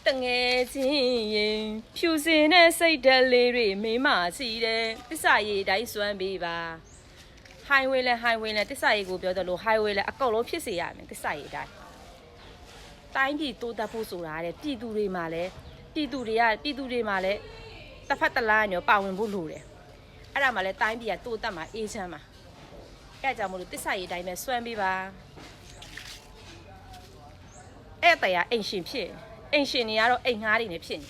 တငယ်ချင်းရင်ဖြူစင်တဲ့စိတ်ဓာတ်လေးတွေမိမစီတယ်တစ္ဆာရေးတိုင်းစွမ်းပေးပါ highway လဲ highway လဲတစ္ဆာရေးကိုပြောတယ်လို့ highway လဲအကောက်လုံးဖြစ်စေရမယ်တစ္ဆာရေးတိုင်းပြည်တိုးတက်ဖို့ဆိုတာတဲ့ပြည်သူတွေမှာလဲပြည်သူတွေမှာလဲတစ်ဖက်တစ်လားညောပါဝင်ဖို့လိုတယ်အဲ့ဒါမှလဲတိုင်းပြည်ကတိုးတက်မှာအေးချမ်းမှာအဲ့ကြောင့်မလို့တစ္ဆာရေးတိုင်းပဲစွမ်းပေးပါအဲ့တရားအိမ်ရှင်ဖြစ်အိမ်ရှင်တွေကတော့အိမ်ငှားတွေနဲ့ဖြစ်နေ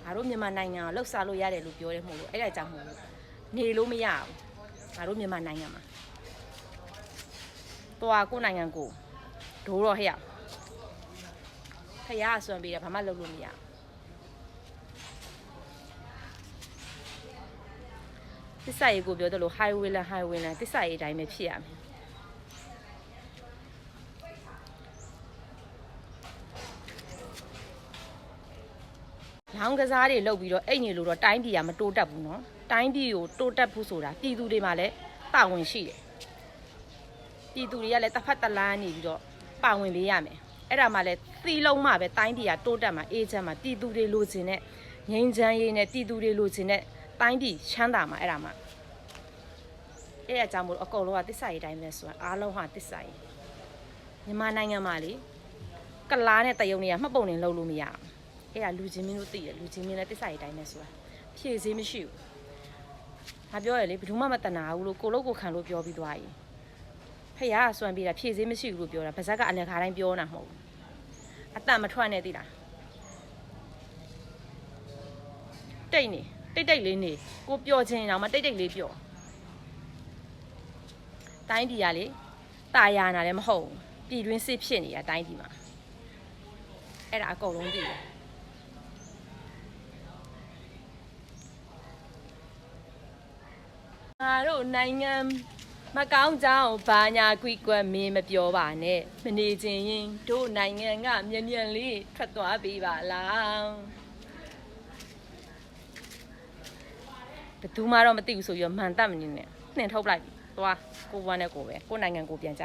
ငါတို့မြန်မာနိုင်ငံကိုလှုပ်ရှားလို့ရတယ်လို့ပြောတယ်မဟုတ်လို့အဲ့ဒါကြောင့်မလို့နေလို့မရဘူးငါတို့မြန်မာနိုင်ငံမှာတွားကိုနိုင်ငံကိုဒိုးတော့ဟဲ့ရဖះအစွမ်းပေးတယ်ဘာမှလုပ်လို့မရတစ္ဆာရေးကိုပြောတယ်လို့ highway လမ်းတစ္ဆာရေးအတိုင်းပဲဖြစ်ရမယ်လောင်းကစားတွေလုပ်ပြီးတော့အိတ်နေလို့တော့တိုင်းပြည်ကမတိုးတက်ဘူးနော်တိုင်းပြည်ကိုတိုးတက်ဖို့ဆိုတာပြည်သူတွေမှာလည်းပါဝင်ရှိတယ်ပြည်သူတွေကလည်းတစ်ဖက်တစ်လမ်းနေပြီးတော့ပါဝင်ပေးရမယ်အဲ့ဒါမှလည်းသီးလုံးမှပဲတိုင်းပြည်ကတိုးတက်မှာအေးချမ်းမှာပြည်သူတွေလိုချင်တဲ့ငြိမ်းချမ်းရေးနဲ့ပြည်သူတွေလိုချင်တဲ့တိုင်းပြည်ချမ်းသာမှာအဲ့ဒါမှအဲ့အကြောင်းမို့အကုန်လုံးကတစ္ဆာရေးတိုင်းပဲဆိုတာအားလုံးဟာတစ္ဆာရေးမြန်မာနိုင်ငံမှာလေကလားနဲ့တယုံတွေကမှတ်ပုံတင်လုပ်လို့မရဘူးအဲ့ဒါလူချင်းမင်းတို့သိတယ်လူချင်းမင်းလည်းတစ္ဆာရေးတိုင်းပဲဆိုတာဖြည့်စည်းမရှိဘူးငါပြောရလေဘယ်သူမှမတနာဘူးလို့ကိုလို့ကိုခံလို့ပြောပြီးသွားရင်ဖះကစွမ်းပြီးတာဖြည့်စည်းမရှိဘူးလို့ပြောတာဗဇက်ကအလည်းခါတိုင်းပြောတာမဟုတ်ဘူးအတန်မထွက်နဲ့သိလားတိတ်နေတိတ်လေးနေကိုပျော်ခြင်းတော့မတိတ်လေးပျော်တိုင်းပြည်ကလေတာယာနာလည်းမဟုတ်ပြည်တွင်းစစ်ဖြစ်နေတာတိုင်းပြည်မှာအဲ့ဒါအကုန်လုံးသိတယ်ငါတို့နိုင်ငံမကောင်းကြောင်ဘာညာကွီကွက်မင်းမပြောပါနဲ့မနေခြင်းရင်တို့နိုင်ငံကမြန်လေးထွက်သွားပေးပါလားဘယ်သူမှတော့မသိဘူးဆိုပြီးမှန်တတ်မနေနဲ့နှင်ထုတ်လိုက်သွားကိုဘွားနဲ့ကိုပဲကိုနိုင်ငံကိုပြန်ကြ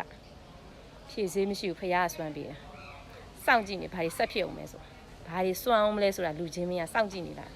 ဖြည့်စည်းမရှိဘူးဖះဆွမ်းပေးတာစောင့်ကြည့်နေဘာတွေဆက်ဖြစ်အောင်လဲဆိုဘာတွေစွမ်းအောင်မလဲဆိုတာလူချင်းမင်းကစောင့်ကြည့်နေတာ